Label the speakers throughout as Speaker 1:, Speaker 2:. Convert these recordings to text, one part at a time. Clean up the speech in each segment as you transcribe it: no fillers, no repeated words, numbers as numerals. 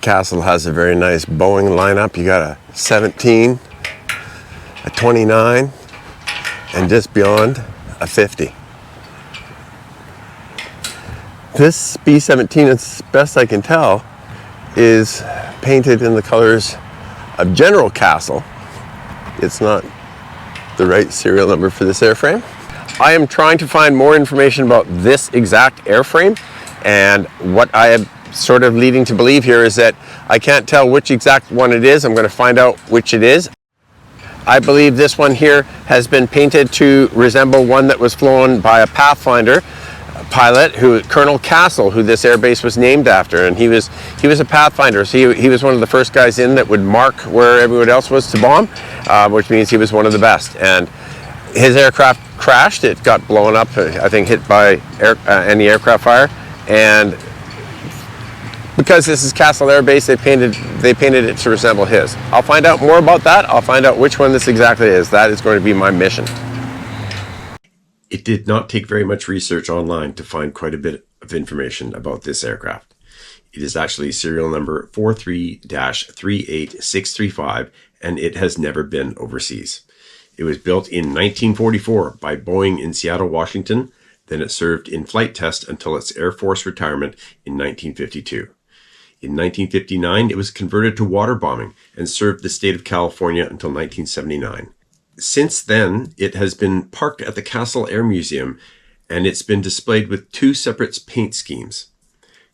Speaker 1: Castle has a very nice Boeing lineup. You got a 17, a 29, and just beyond a 50. This B17, as best I can tell, is painted in the colors of General Castle. It's not the right serial number for this airframe. I am trying to find more information about this exact airframe, and what I am sort of leading to believe here is that I can't tell which exact one it is. I'm going to find out which it is. I believe this one here has been painted to resemble one that was flown by a Pathfinder pilot, Colonel Castle, who this airbase was named after, and he was a Pathfinder, so he was one of the first guys in that would mark where everyone else was to bomb, which means he was one of the best. And his aircraft crashed. It got blown up, I think hit by anti-aircraft fire, and because this is Castle Air Base, they painted it to resemble his. I'll find out more about that. I'll find out which one this exactly is. That is going to be my mission. It did not take very much research online to find quite a bit of information about this aircraft. It is actually serial number 43-38635, and it has never been overseas. It was built in 1944 by Boeing in Seattle, Washington. Then it served in flight test until its Air Force retirement in 1952. In 1959, it was converted to water bombing and served the state of California until 1979. Since then, it has been parked at the Castle Air Museum, and it's been displayed with two separate paint schemes.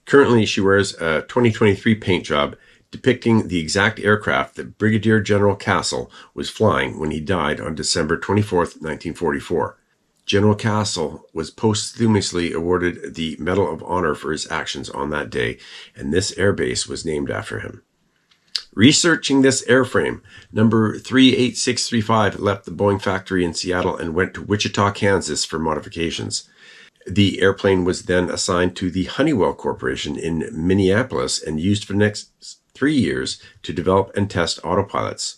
Speaker 1: Currently, she wears a 2023 paint job depicting the exact aircraft that Brigadier General Castle was flying when he died on December 24th, 1944. General Castle was posthumously awarded the Medal of Honor for his actions on that day, and this airbase was named after him. Researching this airframe, number 38635 left the Boeing factory in Seattle and went to Wichita, Kansas for modifications. The airplane was then assigned to the Honeywell Corporation in Minneapolis and used for the next 3 years to develop and test autopilots.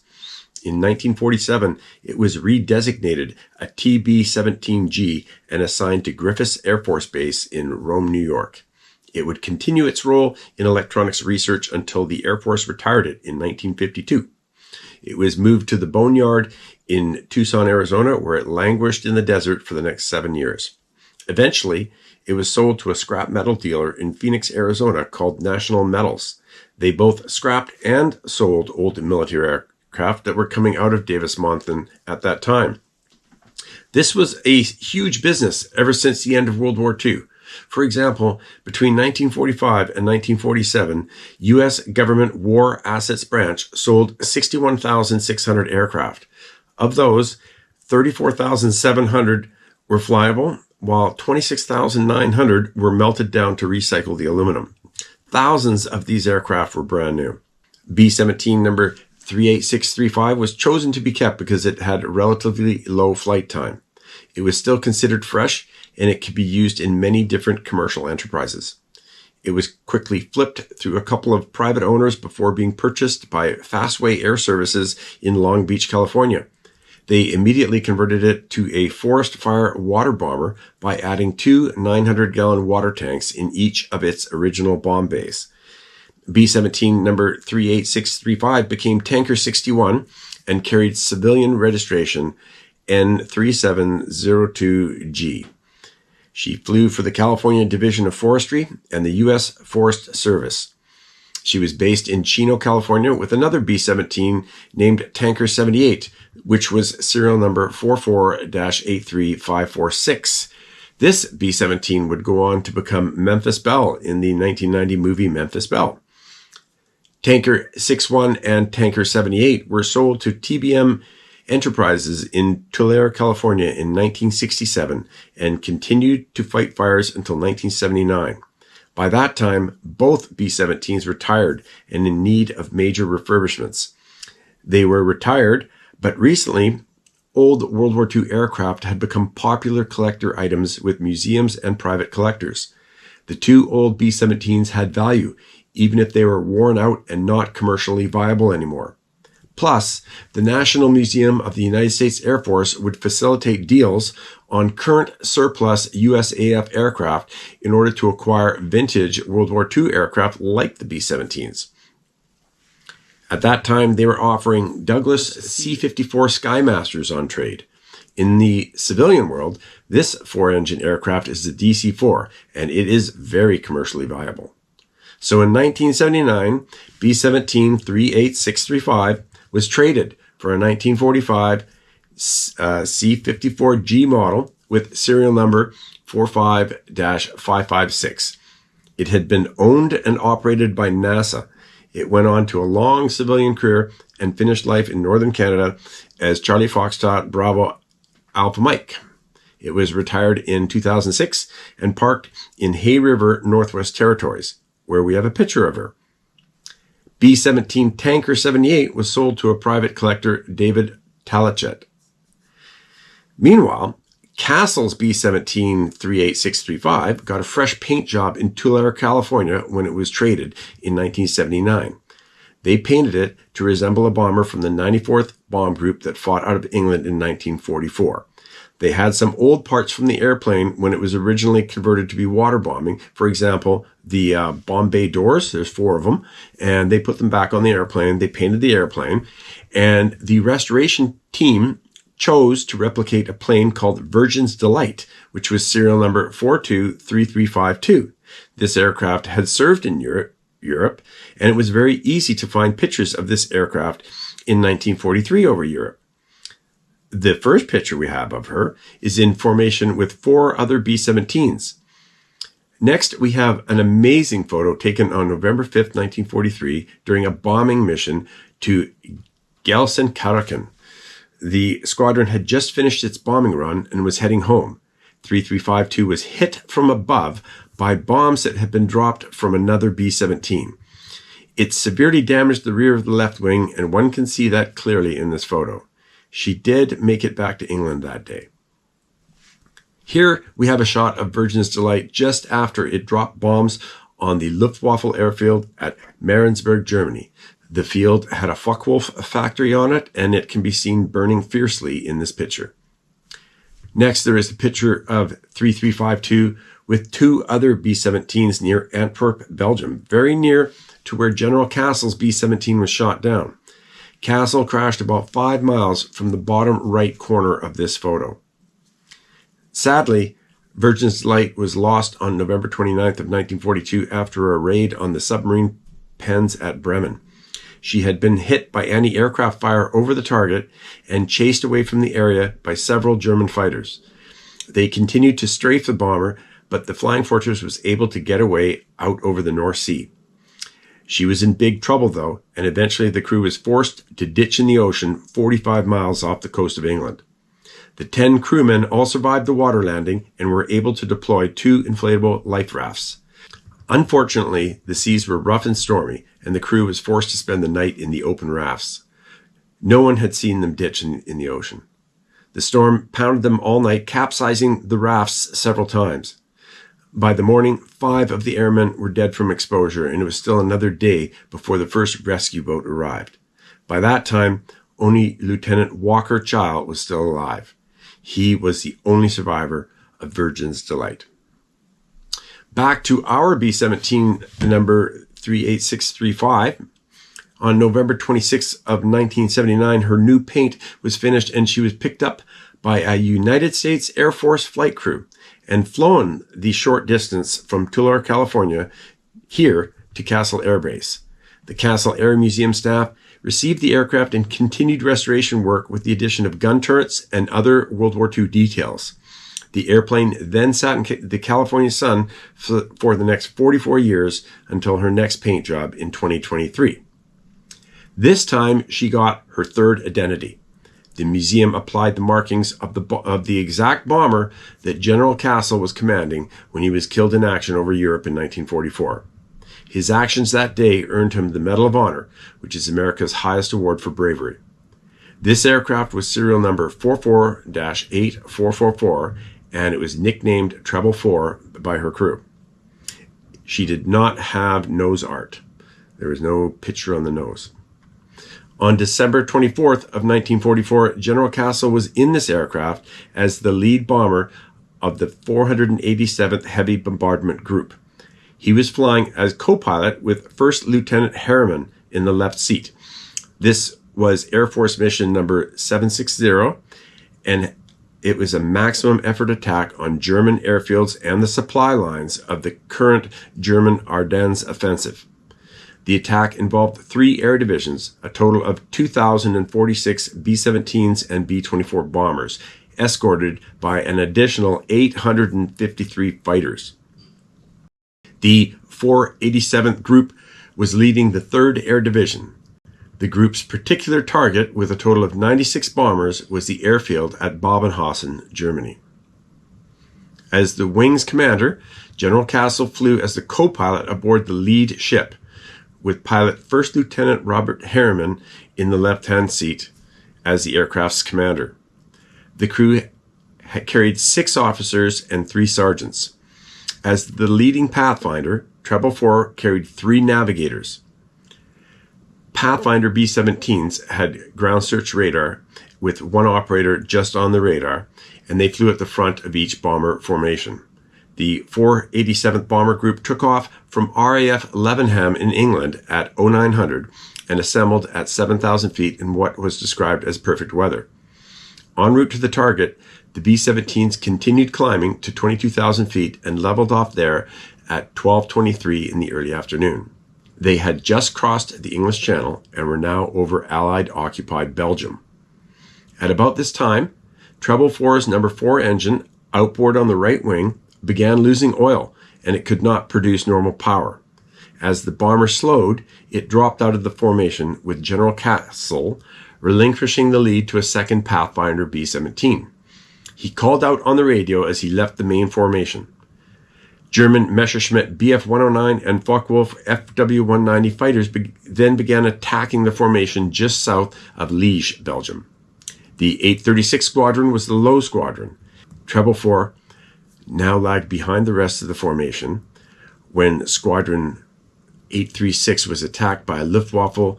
Speaker 1: In 1947, it was redesignated a TB-17G and assigned to Griffiths Air Force Base in Rome, New York. It would continue its role in electronics research until the Air Force retired it in 1952. It was moved to the Boneyard in Tucson, Arizona, where it languished in the desert for the next 7 years. Eventually, it was sold to a scrap metal dealer in Phoenix, Arizona called National Metals. They both scrapped and sold old military aircraft that were coming out of Davis-Monthan at that time. This was a huge business ever since the end of World War II. For example, between 1945 and 1947, U.S. Government War Assets Branch sold 61,600 aircraft. Of those, 34,700 were flyable, while 26,900 were melted down to recycle the aluminum. Thousands of these aircraft were brand new. B-17 number 38635 was chosen to be kept because it had relatively low flight time. It was still considered fresh, and it could be used in many different commercial enterprises. It was quickly flipped through a couple of private owners before being purchased by Fastway Air Services in Long Beach, California. They immediately converted it to a forest fire water bomber by adding 2 900-gallon water tanks in each of its original bomb bays. B-17 number 38635 became Tanker 61 and carried civilian registration N3702G. She flew for the California Division of Forestry and the U.S. Forest Service. She was based in Chino, California, with another B-17 named Tanker 78, which was serial number 44-83546. This B-17 would go on to become Memphis Belle in the 1990 movie Memphis Belle. Tanker 61 and Tanker 78 were sold to TBM Enterprises in Tulare, California in 1967 and continued to fight fires until 1979. By that time, both B-17s retired and in need of major refurbishments. They were retired, but recently, old World War II aircraft had become popular collector items with museums and private collectors. The two old B-17s had value, even if they were worn out and not commercially viable anymore. Plus, the National Museum of the United States Air Force would facilitate deals on current surplus USAAF aircraft in order to acquire vintage World War II aircraft like the B-17s. At that time, they were offering Douglas C-54 Skymasters on trade. In the civilian world, this four-engine aircraft is the DC-4, and it is very commercially viable. So in 1979, B-17 38635 was traded for a 1945 C-54G model with serial number 45-556. It had been owned and operated by NASA. It went on to a long civilian career and finished life in northern Canada as Charlie Foxtrot Bravo Alpha Mike. It was retired in 2006 and parked in Hay River, Northwest Territories, where we have a picture of her. B-17 Tanker 78 was sold to a private collector, David Talichet. Meanwhile, Castle's B-17 38635 got a fresh paint job in Tulare, California when it was traded in 1979. They painted it to resemble a bomber from the 94th Bomb Group that fought out of England in 1944. They had some old parts from the airplane when it was originally converted to be water bombing. For example, the bomb bay doors, there's 4 of them, and they put them back on the airplane. They painted the airplane, and the restoration team chose to replicate a plane called Virgin's Delight, which was serial number 423352. This aircraft had served in Europe, and it was very easy to find pictures of this aircraft in 1943 over Europe. The first picture we have of her is in formation with 4 other B-17s. Next, we have an amazing photo taken on November 5th, 1943, during a bombing mission to Gelsenkirchen. The squadron had just finished its bombing run and was heading home. 3352 was hit from above by bombs that had been dropped from another B-17. It severely damaged the rear of the left wing, and one can see that clearly in this photo. She did make it back to England that day. Here we have a shot of Virgin's Delight just after it dropped bombs on the Luftwaffe airfield at Mariensburg, Germany. The field had a Focke-Wulf factory on it, and it can be seen burning fiercely in this picture. Next, there is a picture of 3352 with 2 other B-17s near Antwerp, Belgium, very near to where General Castle's B-17 was shot down. Castle crashed about 5 miles from the bottom right corner of this photo. Sadly, Virgin's Delight was lost on November 29th of 1942 after a raid on the submarine pens at Bremen. She had been hit by anti-aircraft fire over the target and chased away from the area by several German fighters. They continued to strafe the bomber, but the Flying Fortress was able to get away out over the North Sea. She was in big trouble, though, and eventually the crew was forced to ditch in the ocean 45 miles off the coast of England. The 10 crewmen all survived the water landing and were able to deploy 2 inflatable life rafts. Unfortunately, the seas were rough and stormy, and the crew was forced to spend the night in the open rafts. No one had seen them ditch in the ocean. The storm pounded them all night, capsizing the rafts several times. By the morning, 5 of the airmen were dead from exposure, and it was still another day before the first rescue boat arrived. By that time, only Lieutenant Walker Child was still alive. He was the only survivor of Virgin's Delight. Back to our B-17 number 38635. On November 26th of 1979, her new paint was finished and she was picked up by a United States Air Force flight crew and flown the short distance from Tulare, California, here to Castle Air Base. The Castle Air Museum staff received the aircraft and continued restoration work with the addition of gun turrets and other World War II details. The airplane then sat in the California sun for the next 44 years until her next paint job in 2023. This time, she got her third identity. The museum applied the markings of the exact bomber that General Castle was commanding when he was killed in action over Europe in 1944. His actions that day earned him the Medal of Honor, which is America's highest award for bravery. This aircraft was serial number 44-8444, and it was nicknamed Treble Four by her crew. She did not have nose art. There was no picture on the nose. On December 24th of 1944, General Castle was in this aircraft as the lead bomber of the 487th Heavy Bombardment Group. He was flying as co-pilot with First Lieutenant Harriman in the left seat. This was Air Force mission number 760, and it was a maximum effort attack on German airfields and the supply lines of the current German Ardennes offensive. The attack involved 3 air divisions, a total of 2,046 B-17s and B-24 bombers, escorted by an additional 853 fighters. The 487th Group was leading the 3rd Air Division. The group's particular target, with a total of 96 bombers, was the airfield at Bobenhausen, Germany. As the wing's commander, General Castle flew as the co-pilot aboard the lead ship, with pilot First Lieutenant Robert Harriman in the left-hand seat as the aircraft's commander. The crew had carried 6 officers and 3 sergeants. As the leading pathfinder, Treble Four carried 3 navigators. Pathfinder B-17s had ground search radar with 1 operator just on the radar, and they flew at the front of each bomber formation. The 487th Bomber Group took off from RAF Levenham in England at 0900 and assembled at 7,000 feet in what was described as perfect weather. En route to the target, the B-17s continued climbing to 22,000 feet and leveled off there at 12:23 in the early afternoon. They had just crossed the English Channel and were now over Allied-occupied Belgium. At about this time, Treble Four's number 4 engine, outboard on the right wing, began losing oil, and it could not produce normal power. As the bomber slowed, it dropped out of the formation, with General Castle relinquishing the lead to a second Pathfinder B-17. He called out on the radio as he left the main formation. German Messerschmitt Bf-109 and Focke-Wulf FW-190 fighters then began attacking the formation just south of Liège, Belgium. The 836 Squadron was the low squadron. Treble Four now lagged behind the rest of the formation when Squadron 836 was attacked by a Luftwaffe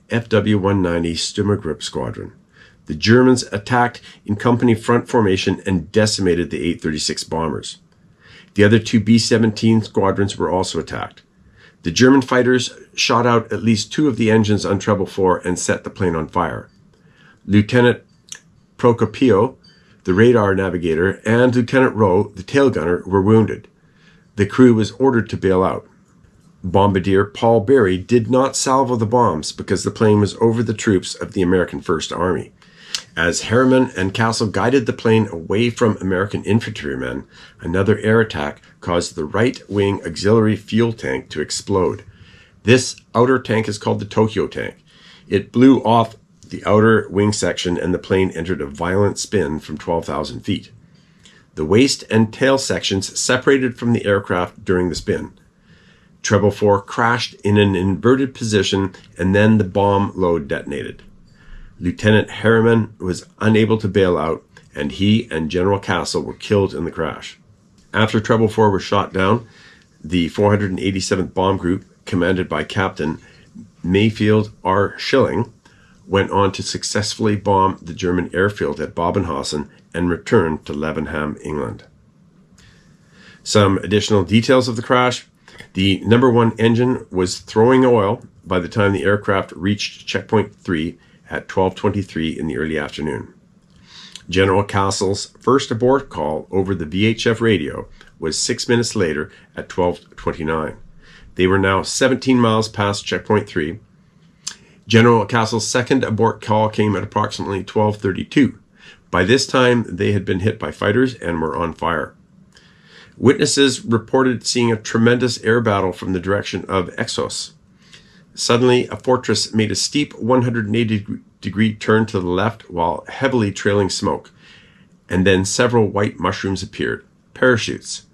Speaker 1: FW-190 Sturmgruppe Squadron. The Germans attacked in company front formation and decimated the 836 bombers. The other 2 B-17 squadrons were also attacked. The German fighters shot out at least 2 of the engines on Treble Four and set the plane on fire. Lieutenant Procopio, the radar navigator, and Lieutenant Rowe, the tail gunner, were wounded. The crew was ordered to bail out. Bombardier Paul Berry did not salvo the bombs because the plane was over the troops of the American First Army. As Harriman and Castle guided the plane away from American infantrymen, another air attack caused the right-wing auxiliary fuel tank to explode. This outer tank is called the Tokyo tank. It blew off the outer wing section, and the plane entered a violent spin from 12,000 feet. The waist and tail sections separated from the aircraft during the spin. Treble Four crashed in an inverted position, and then the bomb load detonated. Lieutenant Harriman was unable to bail out, and he and General Castle were killed in the crash. After Treble Four was shot down, the 487th Bomb Group, commanded by Captain Mayfield R. Schilling, went on to successfully bomb the German airfield at Bobenhausen and returned to Levenham, England. Some additional details of the crash. The number 1 engine was throwing oil by the time the aircraft reached checkpoint 3 at 12:23 in the early afternoon. General Castle's first abort call over the VHF radio was 6 minutes later at 12:29. They were now 17 miles past checkpoint 3. General Castle's second abort call came at approximately 12:32. By this time, they had been hit by fighters and were on fire. Witnesses reported seeing a tremendous air battle from the direction of Exos. Suddenly, a fortress made a steep 180-degree turn to the left while heavily trailing smoke, and then several white mushrooms appeared, parachutes.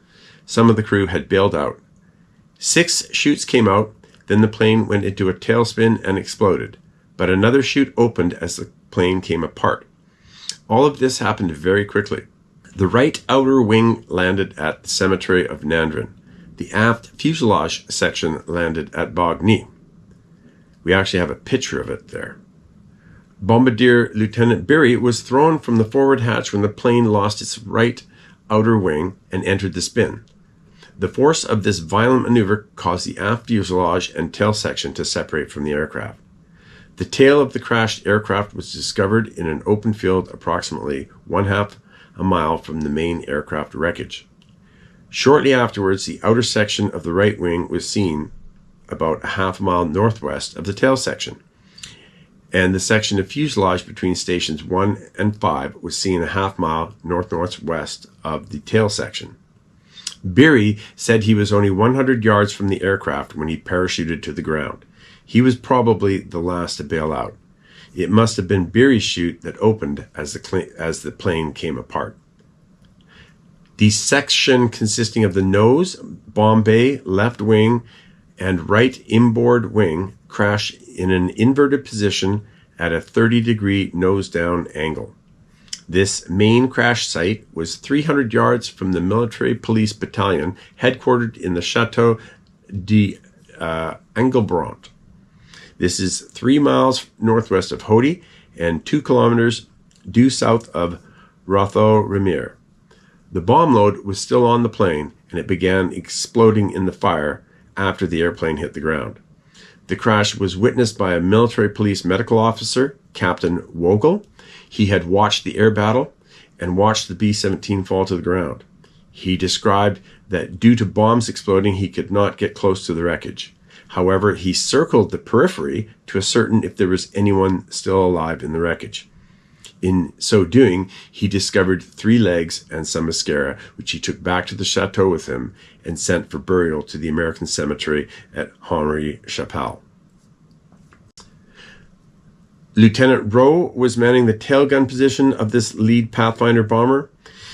Speaker 1: Some of the crew had bailed out. 6 chutes came out, then the plane went into a tailspin and exploded, but another chute opened as the plane came apart. All of this happened very quickly. The right outer wing landed at the cemetery of Nandrin. The aft fuselage section landed at Bogny. We actually have a picture of it there. Bombardier Lieutenant Berry was thrown from the forward hatch when the plane lost its right outer wing and entered the spin. The force of this violent maneuver caused the aft fuselage and tail section to separate from the aircraft. The tail of the crashed aircraft was discovered in an open field approximately 1/2 a mile from the main aircraft wreckage. Shortly afterwards, the outer section of the right wing was seen about 1/2 mile northwest of the tail section, and the section of fuselage between stations 1 and 5 was seen 1/2 mile northwest of the tail section. Beery said he was only 100 yards from the aircraft when he parachuted to the ground. He was probably the last to bail out. It must have been Beery's chute that opened as the plane came apart. The section consisting of the nose, bomb bay, left wing, and right inboard wing crashed in an inverted position at a 30-degree nose-down angle. This main crash site was 300 yards from the military police battalion headquartered in the Chateau d'Engelbront. This is 3 miles northwest of Hody and 2 kilometers due south of Rotho-Remer. The bomb load was still on the plane, and it began exploding in the fire after the airplane hit the ground. The crash was witnessed by a military police medical officer, Captain Vogel. He had watched the air battle and watched the B-17 fall to the ground. He described that due to bombs exploding, he could not get close to the wreckage. However, he circled the periphery to ascertain if there was anyone still alive in the wreckage. In so doing, he discovered 3 legs and some mascara, which he took back to the chateau with him and sent for burial to the American cemetery at Henri-Chapelle. Lieutenant Rowe was manning the tailgun position of this lead Pathfinder bomber.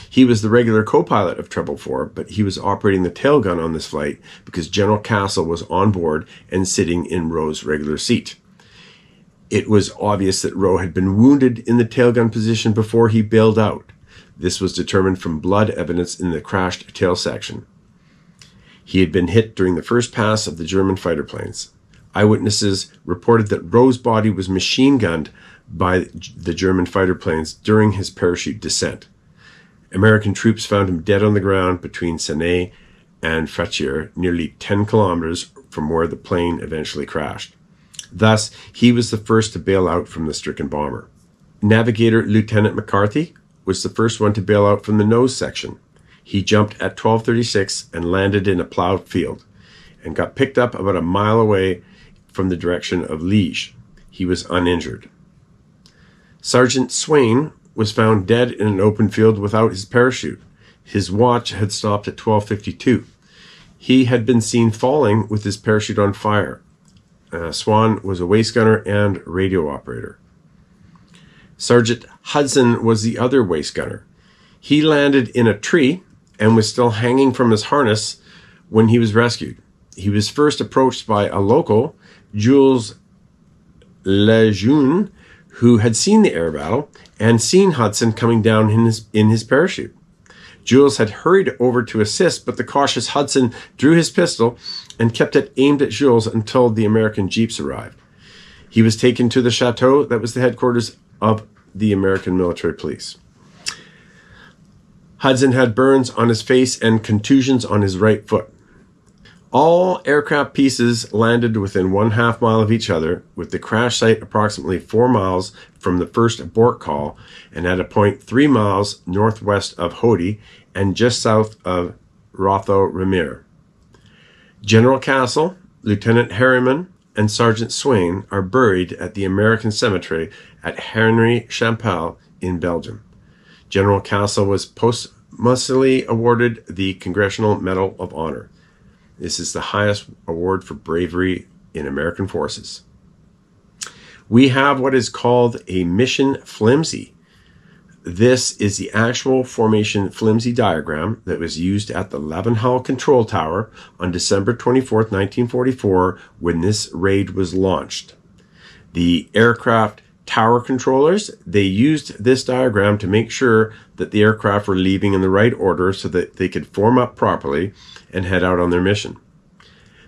Speaker 1: He was the regular co-pilot of Treble Four, but he was operating the tailgun on this flight because General Castle was on board and sitting in Rowe's regular seat. It was obvious that Rowe had been wounded in the tailgun position before he bailed out. This was determined from blood evidence in the crashed tail section. He had been hit during the first pass of the German fighter planes. Eyewitnesses reported that Rowe's body was machine gunned by the German fighter planes during his parachute descent. American troops found him dead on the ground between Seney and Fatier, nearly 10 kilometers from where the plane eventually crashed. Thus, he was the first to bail out from the stricken bomber. Navigator Lieutenant McCarthy was the first one to bail out from the nose section. He jumped at 12:36 and landed in a plowed field and got picked up about a mile away from the direction of Liège. He was uninjured. Sergeant Swain was found dead in an open field without his parachute. His watch had stopped at 12:52. He had been seen falling with his parachute on fire. Swan was a waist gunner and radio operator. Sergeant Hudson was the other waist gunner. He landed in a tree and was still hanging from his harness when he was rescued. He was first approached by a local, Jules Lejeune, who had seen the air battle and seen Hudson coming down in his parachute. Jules had hurried over to assist, but the cautious Hudson drew his pistol and kept it aimed at Jules until the American jeeps arrived. He was taken to the chateau that was the headquarters of the American military police. Hudson had burns on his face and contusions on his right foot. All aircraft pieces landed within 1/2 mile of each other, with the crash site approximately 4 miles from the first abort call and at a point 3 miles northwest of Hody and just south of Rotho-Remer. General Castle, Lieutenant Harriman, and Sergeant Swain are buried at the American cemetery at Henri-Chapelle in Belgium. General Castle was posthumously awarded the Congressional Medal of Honor. This is the highest award for bravery in American forces. We have what is called a mission flimsy. This is the actual formation flimsy diagram that was used at the Leavenhall Control Tower on December 24, 1944, when this raid was launched. The aircraft tower controllers, they used this diagram to make sure that the aircraft were leaving in the right order so that they could form up properly and head out on their mission.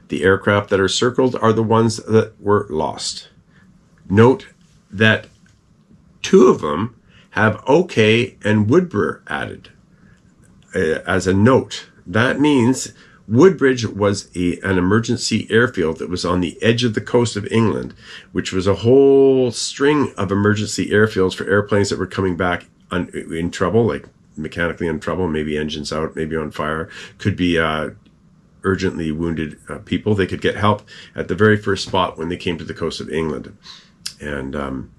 Speaker 1: The aircraft that are circled are the ones that were lost. Note that 2 of them have OK and Woodbury added as a note. That means Woodbridge was an emergency airfield that was on the edge of the coast of England, which was a whole string of emergency airfields for airplanes that were coming back in trouble, like mechanically in trouble, maybe engines out, maybe on fire, could be urgently wounded people. They could get help at the very first spot when they came to the coast of England. And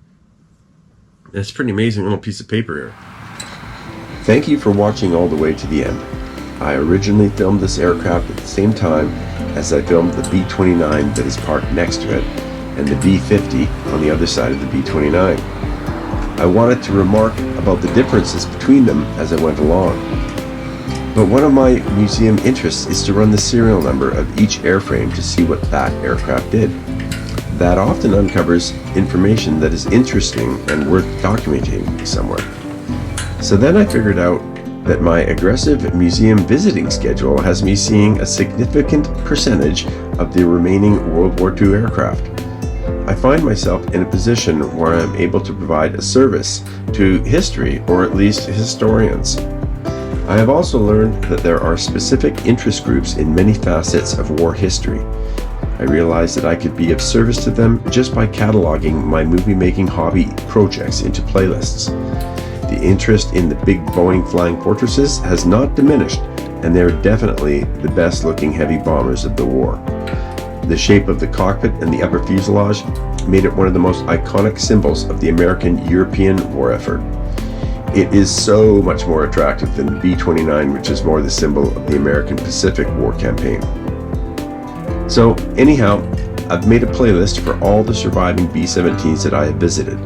Speaker 1: it's a pretty amazing little piece of paper here. Thank you for watching all the way to the end. I originally filmed this aircraft at the same time as I filmed the B-29 that is parked next to it, and the B-50 on the other side of the B-29. I wanted to remark about the differences between them as I went along. But one of my museum interests is to run the serial number of each airframe to see what that aircraft did. That often uncovers information that is interesting and worth documenting somewhere. So then I figured out that my aggressive museum visiting schedule has me seeing a significant percentage of the remaining World War II aircraft. I find myself in a position where I am able to provide a service to history, or at least historians. I have also learned that there are specific interest groups in many facets of war history. I realized that I could be of service to them just by cataloging my movie-making hobby projects into playlists. The interest in the big Boeing flying fortresses has not diminished, and they're definitely the best looking heavy bombers of the war. The shape of the cockpit and the upper fuselage made it one of the most iconic symbols of the American-European war effort. It is so much more attractive than the B-29, which is more the symbol of the American Pacific War campaign. So anyhow, I've made a playlist for all the surviving B-17s that I have visited.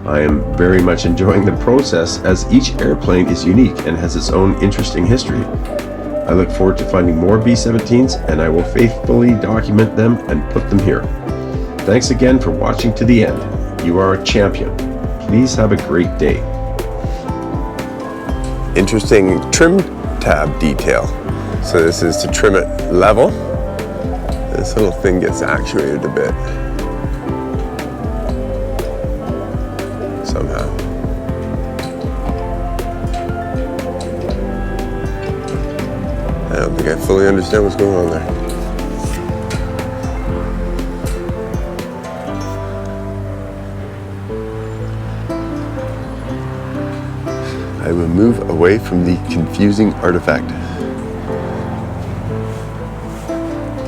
Speaker 1: I am very much enjoying the process, as each airplane is unique and has its own interesting history. I look forward to finding more B-17s, and I will faithfully document them and put them here. Thanks again for watching to the end. You are a champion. Please have a great day.
Speaker 2: Interesting trim tab detail. So this is to trim it level. This little thing gets actuated a bit somehow. I don't think I fully understand what's going on there. I will move away from the confusing artifact.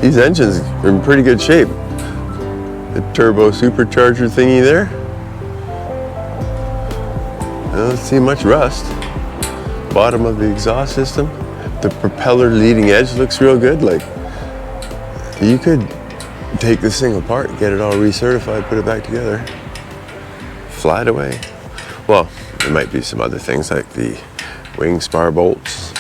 Speaker 2: These engines are in pretty good shape. The turbo supercharger thingy there. I don't see much rust. Bottom of the exhaust system. The propeller leading edge looks real good. Like, you could take this thing apart, get it all recertified, put it back together, fly it away. Well, there might be some other things like the wing spar bolts.